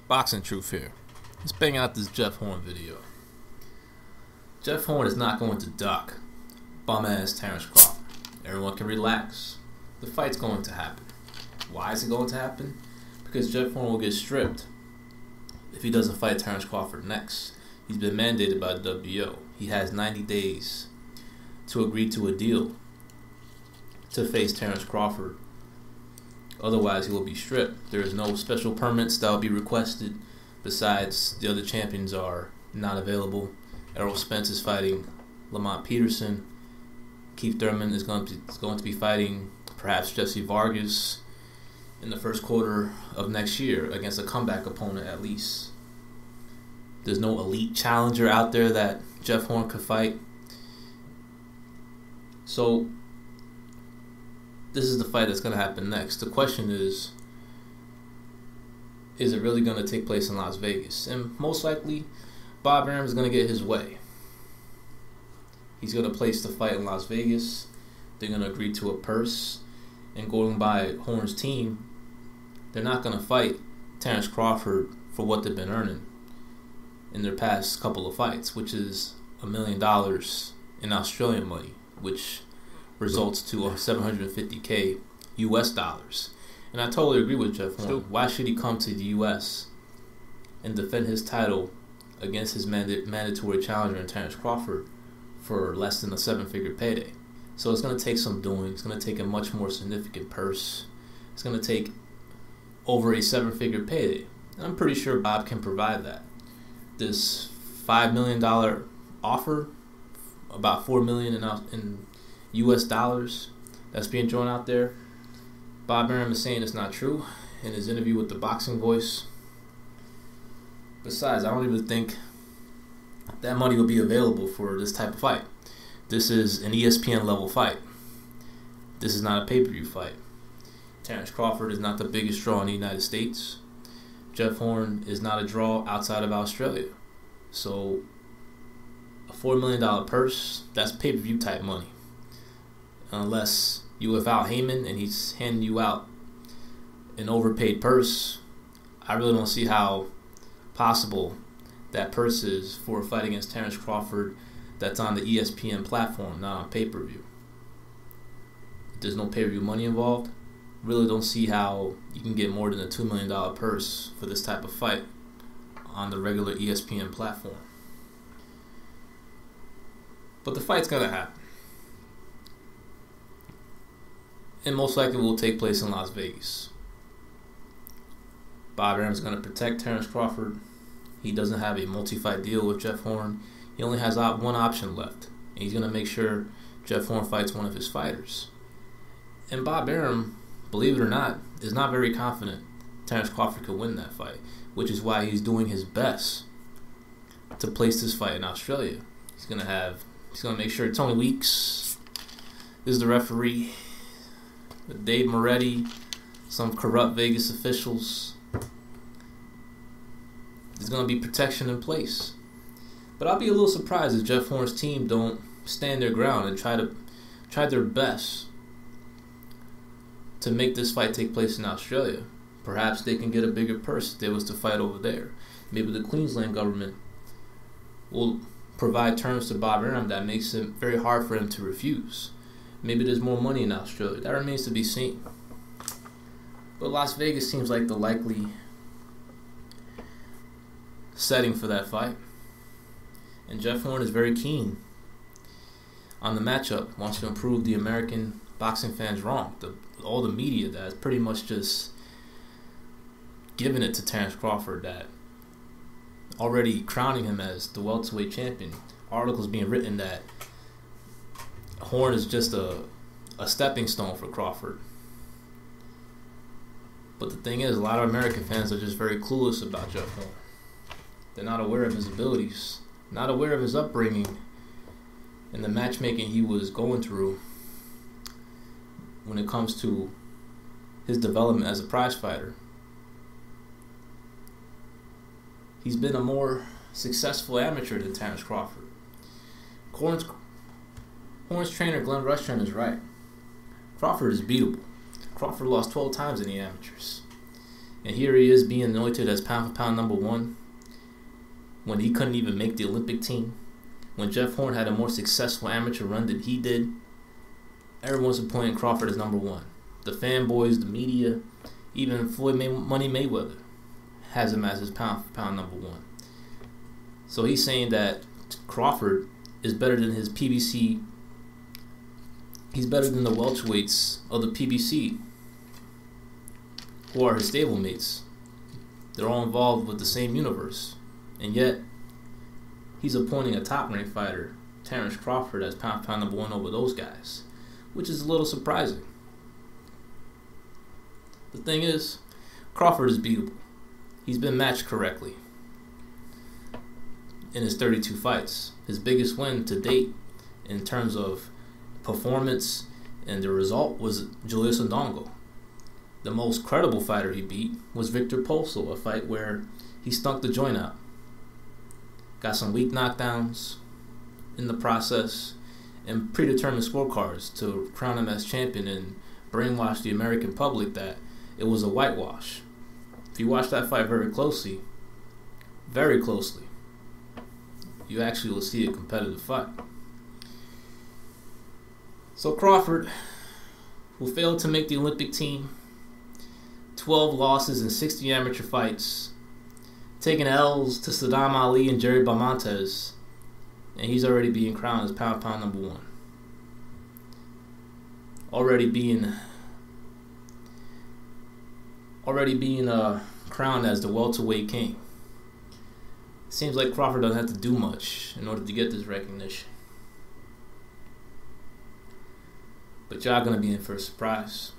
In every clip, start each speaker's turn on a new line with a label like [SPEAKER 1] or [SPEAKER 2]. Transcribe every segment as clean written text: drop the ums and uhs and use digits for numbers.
[SPEAKER 1] Boxing Truth here. Let's bang out this Jeff Horn video. Jeff Horn is not going to duck bum-ass Terence Crawford. Everyone can relax. The fight's going to happen. Why is it going to happen? Because Jeff Horn will get stripped if he doesn't fight Terence Crawford next. He's been mandated by the WBO. He has 90 days to agree to a deal to face Terence Crawford. Otherwise, he will be stripped. There is no special permits that will be requested. Besides, the other champions are not available. Errol Spence is fighting Lamont Peterson. Keith Thurman is going to be fighting perhaps Jesse Vargas in the first quarter of next year against a comeback opponent at least. There's no elite challenger out there that Jeff Horn could fight. So this is the fight that's going to happen next. The question is it really going to take place in Las Vegas? And most likely, Bob Arum is going to get his way. He's going to place the fight in Las Vegas. They're going to agree to a purse. And going by Horn's team, they're not going to fight Terence Crawford for what they've been earning in their past couple of fights, which is $1 million in Australian money, which results to $750K US dollars. And I totally agree with Jeff Horn. Why should he come to the US and defend his title against his mandatory challenger in Terence Crawford for less than a 7-figure payday? So it's going to take some doing. It's going to take a much more significant purse. It's going to take over a 7-figure payday. And I'm pretty sure Bob can provide that. This $5 million offer, about $4 million in US dollars that's being thrown out there, Bob Arum is saying it's not true in his interview with the Boxing Voice. Besides, I don't even think that money will be available for this type of fight. This is an ESPN level fight. This is not a pay-per-view fight. Terence Crawford is not the biggest draw in the United States. Jeff Horn is not a draw outside of Australia. So a $4 million purse, that's pay-per-view type money. Unless you without Heyman and he's handing you out an overpaid purse, I really don't see how possible that purse is for a fight against Terence Crawford that's on the ESPN platform, not on pay-per-view. If there's no pay-per-view money involved, really don't see how you can get more than a $2 million purse for this type of fight on the regular ESPN platform. But the fight's going to happen. And most likely will take place in Las Vegas. Bob Arum is going to protect Terence Crawford. He doesn't have a multi-fight deal with Jeff Horn. He only has one option left. And he's going to make sure Jeff Horn fights one of his fighters. And Bob Arum, believe it or not, is not very confident Terence Crawford could win that fight, which is why he's doing his best to place this fight in Australia. He's going to make sure Tony Weeks is the referee, with Dave Moretti, some corrupt Vegas officials. There's going to be protection in place. But I'll be a little surprised if Jeff Horn's team don't stand their ground and try their best to make this fight take place in Australia. Perhaps they can get a bigger purse if they was to fight over there. Maybe the Queensland government will provide terms to Bob Arum that makes it very hard for him to refuse. Maybe there's more money in Australia. That remains to be seen. But Las Vegas seems like the likely setting for that fight. And Jeff Horn is very keen on the matchup. Wants to prove the American boxing fans wrong. All the media that's pretty much just giving it to Terence Crawford, that already crowning him as the welterweight champion. Articles being written that Horn is just a stepping stone for Crawford. But the thing is, a lot of American fans are just very clueless about Jeff Horn. They're not aware of his abilities, not aware of his upbringing and the matchmaking he was going through when it comes to his development as a prize fighter. He's been a more successful amateur than Terence Crawford. Horn's trainer Glenn Rushton is right. Crawford is beatable. Crawford lost 12 times in the amateurs. And here he is being anointed as pound for pound #1 when he couldn't even make the Olympic team. When Jeff Horn had a more successful amateur run than he did, everyone's appointing Crawford as #1. The fanboys, the media, even Floyd Money Mayweather has him as his pound for pound #1. So he's saying that Crawford is better than his PBC. He's better than the welterweights of the PBC, who are his stablemates. They're all involved with the same universe. And yet, he's appointing a top-ranked fighter, Terence Crawford, as pound for pound #1 over those guys, which is a little surprising. The thing is, Crawford is beatable. He's been matched correctly in his 32 fights. His biggest win to date in terms of performance and the result was Julius Ndongo. The most credible fighter he beat was Victor Poso, a fight where he stunk the joint out. Got some weak knockdowns in the process and predetermined scorecards to crown him as champion and brainwash the American public that it was a whitewash. If you watch that fight very closely, you actually will see a competitive fight. So Crawford, who failed to make the Olympic team, 12 losses in 60 amateur fights, taking L's to Saddam Ali and Jerry Belmontes, and he's already being crowned as pound for pound #1. Already being crowned as the welterweight king. Seems like Crawford doesn't have to do much in order to get this recognition. But y'all gonna be in for a surprise.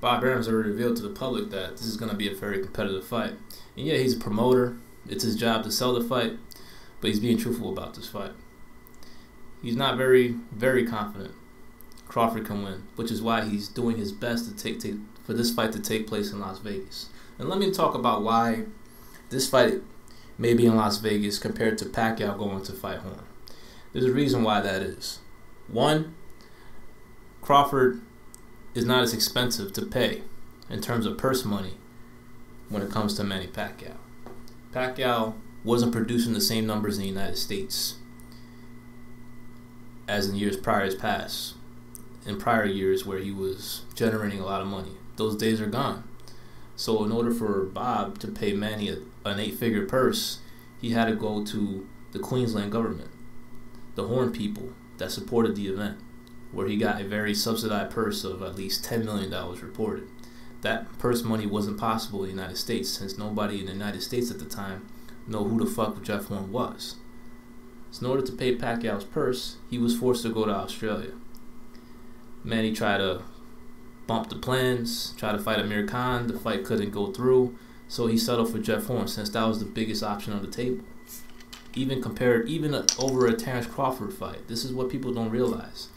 [SPEAKER 1] Bob Arum's already revealed to the public that this is gonna be a very competitive fight. And yeah, he's a promoter. It's his job to sell the fight, but he's being truthful about this fight. He's not very, very confident Crawford can win, which is why he's doing his best for this fight to take place in Las Vegas. And let me talk about why this fight may be in Las Vegas compared to Pacquiao going to fight Horn. There's a reason why that is. One, Crawford is not as expensive to pay in terms of purse money when it comes to Manny Pacquiao. Pacquiao wasn't producing the same numbers in the United States as in years past. In prior years where he was generating a lot of money. Those days are gone. So in order for Bob to pay Manny an 8-figure purse, he had to go to the Queensland government, the Horn people that supported the event, where he got a very subsidized purse of at least $10 million reported. That purse money wasn't possible in the United States, since nobody in the United States at the time knew who the fuck Jeff Horn was. So in order to pay Pacquiao's purse, he was forced to go to Australia. Manny tried to bump the plans, tried to fight Amir Khan. The fight couldn't go through, so he settled for Jeff Horn since that was the biggest option on the table. Even over a Terence Crawford fight. This is what people don't realize.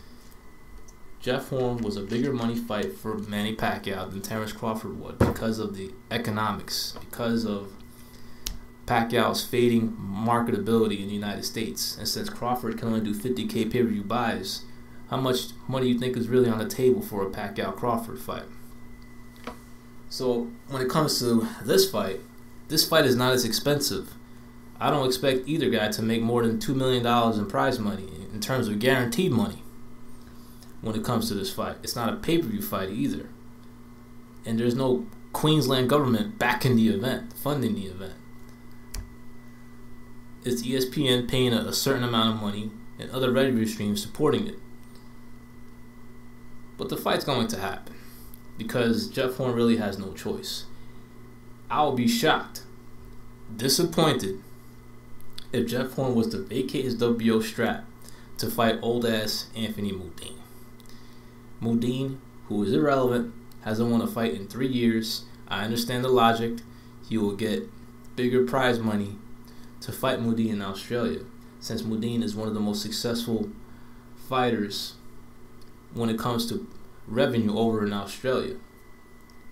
[SPEAKER 1] Jeff Horn was a bigger money fight for Manny Pacquiao than Terence Crawford would because of the economics, because of Pacquiao's fading marketability in the United States. And since Crawford can only do 50K pay-per-view buys, how much money do you think is really on the table for a Pacquiao-Crawford fight? So when it comes to this fight is not as expensive. I don't expect either guy to make more than $2 million in prize money in terms of guaranteed money when it comes to this fight. It's not a pay-per-view fight either. And there's no Queensland government backing the event, funding the event. It's ESPN paying a certain amount of money and other revenue streams supporting it. But the fight's going to happen because Jeff Horn really has no choice. I'll be shocked, disappointed, if Jeff Horn was to vacate his WBO strap to fight old-ass Anthony Mundine. Mundine, who is irrelevant, hasn't won a fight in 3 years. I understand the logic. He will get bigger prize money to fight Mundine in Australia, since Mundine is one of the most successful fighters when it comes to revenue over in Australia.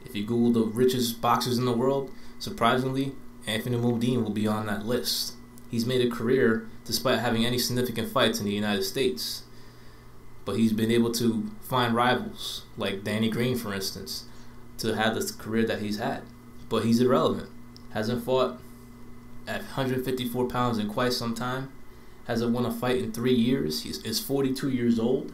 [SPEAKER 1] If you Google the richest boxers in the world, surprisingly, Anthony Mundine will be on that list. He's made a career despite having any significant fights in the United States. But he's been able to find rivals, like Danny Green, for instance. to have this career that he's had. But he's irrelevant. Hasn't fought at 154 pounds in quite some time. Hasn't won a fight in 3 years. He's 42 years old.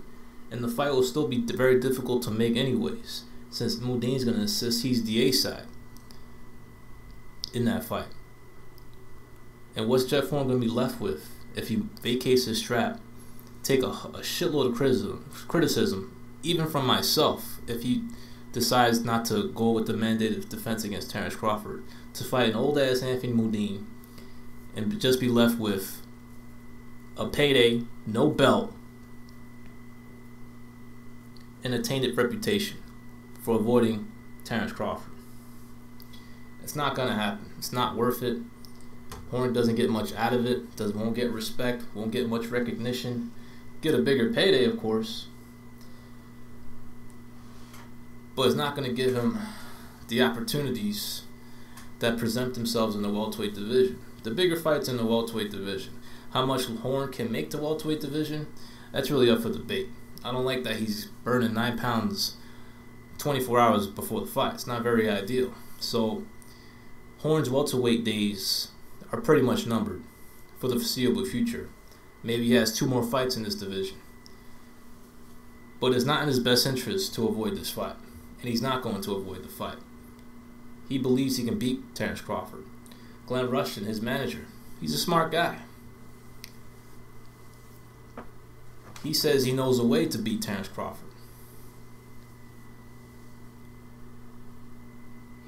[SPEAKER 1] And the fight will still be very difficult to make anyways, since Moudine's going to insist he's the A-side in that fight. And what's Jeff Horn going to be left with if he vacates his strap? Take a shitload of criticism, even from myself, if he decides not to go with the mandated defense against Terence Crawford, to fight an old-ass Anthony Moudine and just be left with a payday, no belt, and a tainted reputation for avoiding Terence Crawford. It's not going to happen. It's not worth it. Horn doesn't get much out of it, won't get respect, won't get much recognition. Get a bigger payday, of course, but it's not going to give him the opportunities that present themselves in the welterweight division. The bigger fights in the welterweight division. How much Horn can make the welterweight division, that's really up for debate. I don't like that he's burning 9 pounds 24 hours before the fight. It's not very ideal. So Horn's welterweight days are pretty much numbered for the foreseeable future. Maybe he has 2 more fights in this division. But it's not in his best interest to avoid this fight. And he's not going to avoid the fight. He believes he can beat Terence Crawford. Glenn Rushton, his manager, he's a smart guy. He says he knows a way to beat Terence Crawford.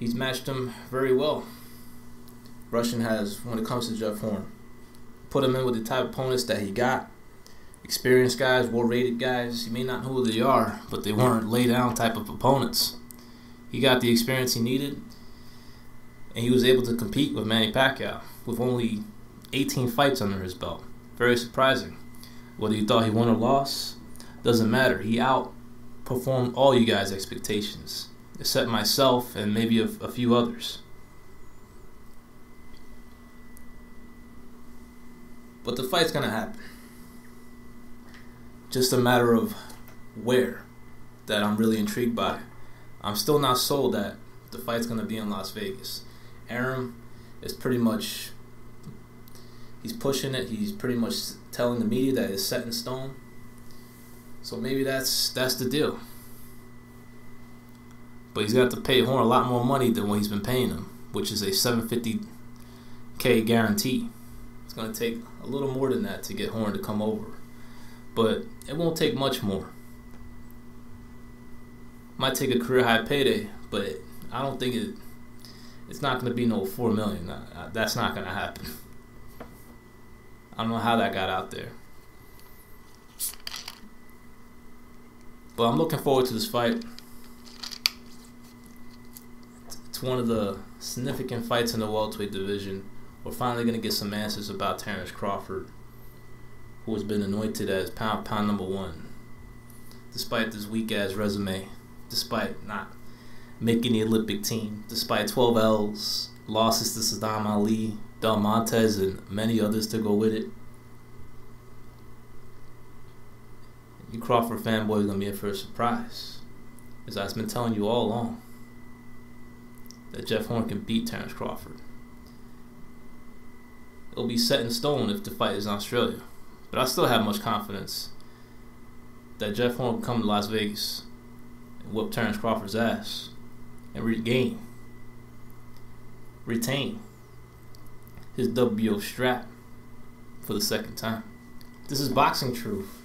[SPEAKER 1] He's matched him very well. Rushton has, when it comes to Jeff Horn, put him in with the type of opponents that he got. Experienced guys, well-rated guys. You may not know who they are, but they weren't lay-down type of opponents. He got the experience he needed, and he was able to compete with Manny Pacquiao with only 18 fights under his belt. Very surprising. Whether you thought he won or lost, doesn't matter. He outperformed all you guys' expectations, except myself and maybe a few others. But the fight's going to happen. Just a matter of where that I'm really intrigued by. I'm still not sold that the fight's going to be in Las Vegas. Arum is pretty much, he's pushing it. He's pretty much telling the media that it's set in stone. So maybe that's the deal. But he's got to pay Horn a lot more money than what he's been paying him, which is a $750K guarantee. It's going to take a little more than that to get Horn to come over. But it won't take much more. Might take a career high payday, but I don't think it's not going to be no $4 million. That's not going to happen. I don't know how that got out there. But I'm looking forward to this fight. It's one of the significant fights in the welterweight division. We're finally going to get some answers about Terence Crawford, who has been anointed as pound number 1. Despite this weak-ass resume, despite not making the Olympic team, despite 12 L's, losses to Saddam Ali, Del Montes, and many others to go with it. You Crawford fanboys are going to be in for a surprise. As I've been telling you all along, that Jeff Horn can beat Terence Crawford. It'll be set in stone if the fight is in Australia. But I still have much confidence that Jeff Horn will come to Las Vegas and whoop Terence Crawford's ass and retain his WBO strap for the second time. This is Boxing Truth.